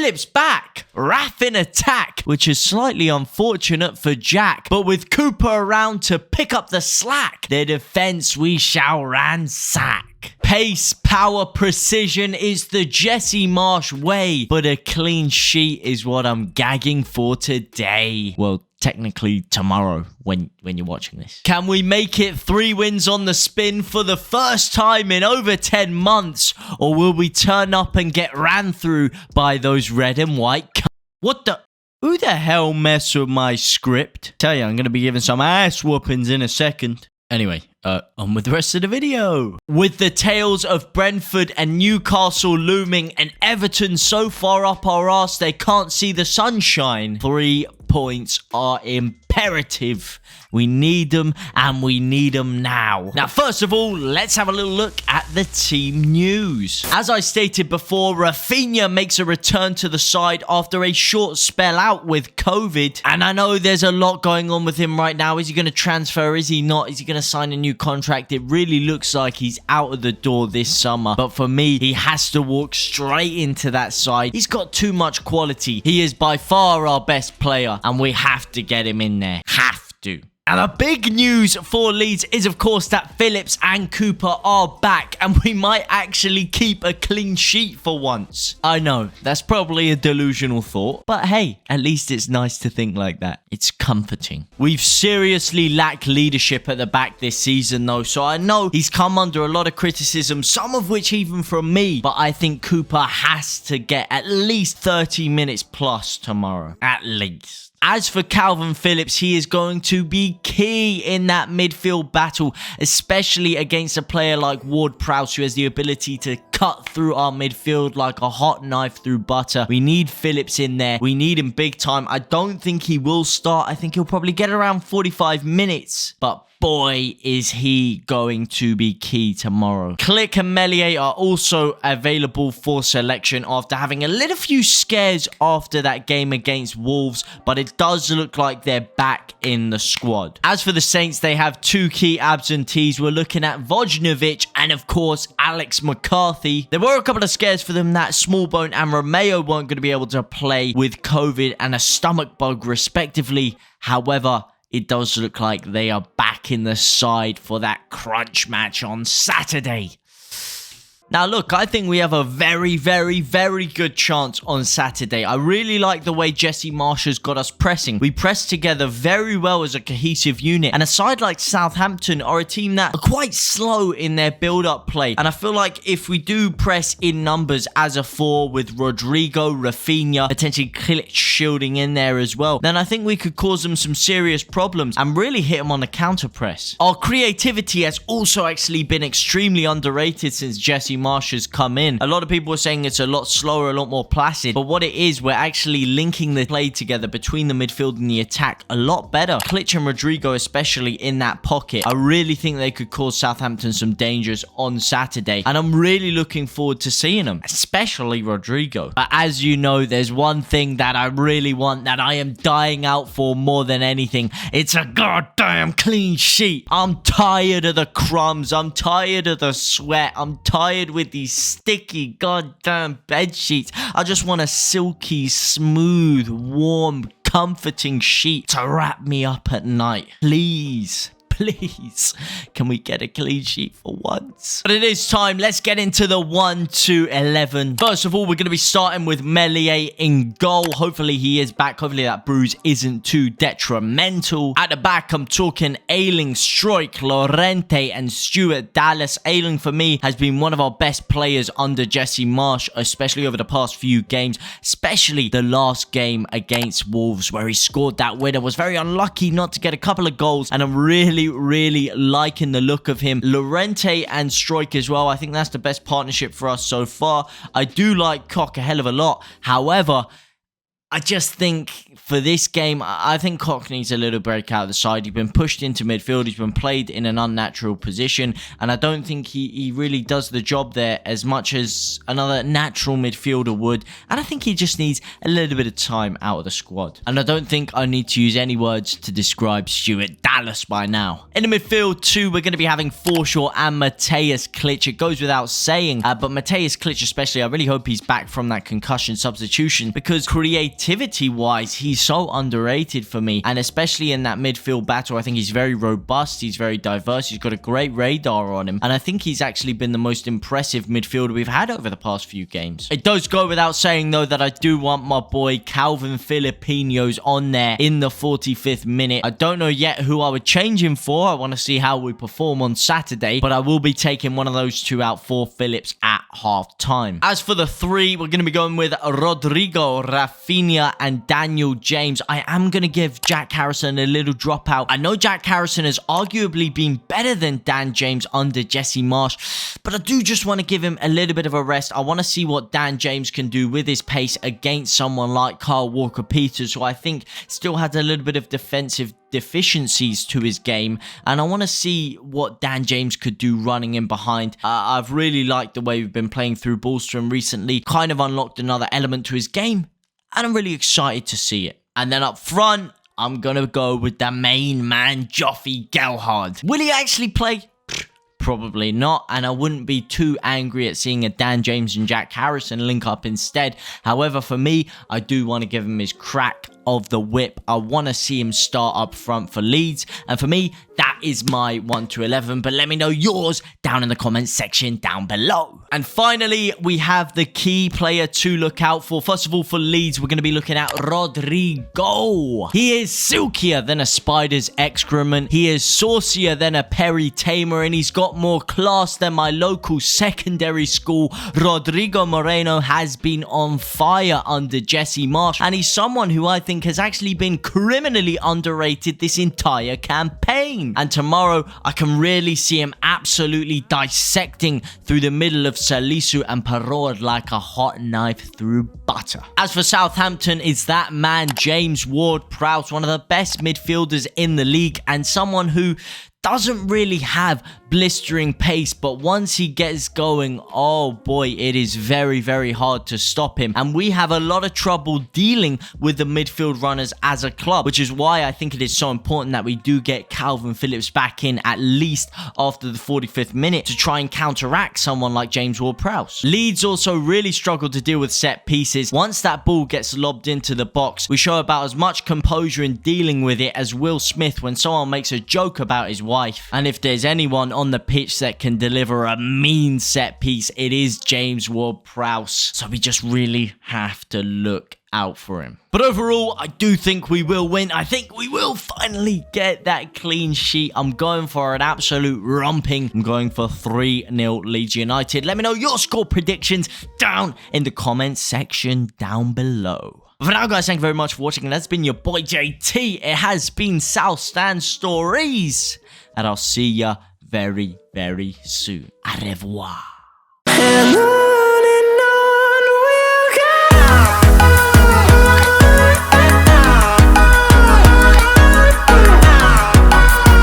Phillips back. Raph in attack, which is slightly unfortunate for Jack. But with Cooper around to pick up the slack, their defense we shall ransack. Pace, power, precision is the Jesse Marsche way, but a clean sheet is what I'm gagging for today. Well, technically tomorrow when you're watching this. Can we make it 3 wins on the spin for the first time in over 10 months? Or will we turn up and get ran through by those red and white What the? Who the hell messed with my script? Tell you, I'm going to be giving some ass whoopings in a second. Anyway, on with the rest of the video. With the tales of Brentford and Newcastle looming and Everton so far up our arse they can't see the sunshine, 3 points are imperative. We need them, and we need them now. Now, first of all, let's have a little look at the team news. As I stated before, Raphinha makes a return to the side after a short spell out with COVID. And I know there's a lot going on with him right now. Is he going to transfer? Is he not? Is he going to sign a new contract? It really looks like he's out of the door this summer. But for me, he has to walk straight into that side. He's got too much quality. He is by far our best player, and we have to get him in there. Have to. And the big news for Leeds is, of course, that Phillips and Cooper are back, and we might actually keep a clean sheet for once. I know, that's probably a delusional thought, but hey, at least it's nice to think like that. It's comforting. We've seriously lacked leadership at the back this season, though, so I know he's come under a lot of criticism, some of which even from me, but I think Cooper has to get at least 30 minutes plus tomorrow. At least. As for Kalvin Phillips, he is going to be key in that midfield battle, especially against a player like Ward-Prowse, who has the ability to cut through our midfield like a hot knife through butter. We need Phillips in there. We need him big time. I don't think he will start. I think he'll probably get around 45 minutes. But boy, is he going to be key tomorrow. Klich and Meslier are also available for selection after having a little few scares after that game against Wolves, but it does look like they're back in the squad. As for the Saints, they have 2 key absentees. We're looking at Vojnovic and, of course, Alex McCarthy. There were a couple of scares for them that Smallbone and Romeo weren't going to be able to play with COVID and a stomach bug, respectively. However, it does look like they are back in the side for that crunch match on Saturday. Now, look, I think we have a very, very, very good chance on Saturday. I really like the way Jesse Marsche has got us pressing. We press together very well as a cohesive unit. And a side like Southampton are a team that are quite slow in their build-up play. And I feel like if we do press in numbers as a 4 with Rodrigo, Raphinha, potentially Klich shielding in there as well, then I think we could cause them some serious problems and really hit them on the counter press. Our creativity has also actually been extremely underrated since Jesse Marsche has come in. A lot of people are saying it's a lot slower, a lot more placid, but what it is, we're actually linking the play together between the midfield and the attack a lot better. Klich and Rodrigo, especially in that pocket, I really think they could cause Southampton some dangers on Saturday, and I'm really looking forward to seeing them, especially Rodrigo. But as you know, there's one thing that I really want, that I am dying out for more than anything. It's a goddamn clean sheet. I'm tired of the crumbs. I'm tired of the sweat. I'm tired with these sticky goddamn bed sheets. I just want a silky, smooth, warm, comforting sheet to wrap me up at night. Please. Please, can we get a clean sheet for once? But it is time. Let's get into the 1 to 11. First of all, we're going to be starting with Meslier in goal. Hopefully, he is back. Hopefully, that bruise isn't too detrimental. At the back, I'm talking Ayling, Struijk, Llorente, and Stuart Dallas. Ayling, for me, has been one of our best players under Jesse Marsche, especially over the past few games, especially the last game against Wolves, where he scored that winner. Was very unlucky not to get a couple of goals, and I'm really liking the look of him. Llorente and Struijk as well. I think that's the best partnership for us so far. I do like Koch a hell of a lot. However, I just think for this game, I think Koch needs a little break out of the side. He's been pushed into midfield. He's been played in an unnatural position. And I don't think he really does the job there as much as another natural midfielder would. And I think he just needs a little bit of time out of the squad. And I don't think I need to use any words to describe Stuart Dallas by now. In the midfield too, we're going to be having Forshaw and Mateusz Klich. It goes without saying. But Mateusz Klich especially, I really hope he's back from that concussion substitution. Because creativity-wise, he's so underrated for me. And especially in that midfield battle, I think he's very robust. He's very diverse. He's got a great radar on him. And I think he's actually been the most impressive midfielder we've had over the past few games. It does go without saying, though, that I do want my boy Kalvin Phillips on there in the 45th minute. I don't know yet who I would change him for. I want to see how we perform on Saturday. But I will be taking one of those two out for Phillips at half time. As for the three, we're going to be going with Rodrigo, Raphinha, and Daniel James. I am going to give Jack Harrison a little dropout. I know Jack Harrison has arguably been better than Dan James under Jesse Marsche, but I do just want to give him a little bit of a rest. I want to see what Dan James can do with his pace against someone like Kyle Walker-Peters, who I think still has a little bit of defensive deficiencies to his game, and I want to see what Dan James could do running in behind. I've really liked the way we've been playing through balls to him recently, kind of unlocked another element to his game, and I'm really excited to see it. And then up front, I'm going to go with the main man, Joffy Gelhard. Will he actually play? Probably not, and I wouldn't be too angry at seeing a Dan James and Jack Harrison link up instead. However, for me, I do want to give him his crack of the whip. I want to see him start up front for Leeds, and for me, that is my 1 to 11, but let me know yours down in the comments section down below. And finally, we have the key player to look out for. First of all, for Leeds, we're going to be looking at Rodrigo. He is silkier than a spider's excrement. He is saucier than a Perry tamer, and he's got more class than my local secondary school. Rodrigo Moreno has been on fire under Jesse Marsche, and he's someone who I think has actually been criminally underrated this entire campaign. And tomorrow, I can really see him absolutely dissecting through the middle of Salisu and Parod like a hot knife through butter. As for Southampton, it's that man, James Ward-Prowse, one of the best midfielders in the league, and someone who doesn't really have blistering pace, but once he gets going, oh boy, it is very, very hard to stop him. And we have a lot of trouble dealing with the midfield runners as a club, which is why I think it is so important that we do get Kalvin Phillips back in at least after the 45th minute to try and counteract someone like James Ward-Prowse. Leeds also really struggle to deal with set pieces. Once that ball gets lobbed into the box, we show about as much composure in dealing with it as Will Smith when someone makes a joke about his wife. And if there's anyone on the pitch that can deliver a mean set piece, it is James Ward-Prowse. So we just really have to look out for him. But overall, I do think we will win. I think we will finally get that clean sheet. I'm going for an absolute romping. I'm going for 3-0 Leeds United. Let me know your score predictions down in the comments section down below. For now, guys, thank you very much for watching. And that's been your boy JT. It has been South Stand Stories. And I'll see ya very, very soon. Au revoir.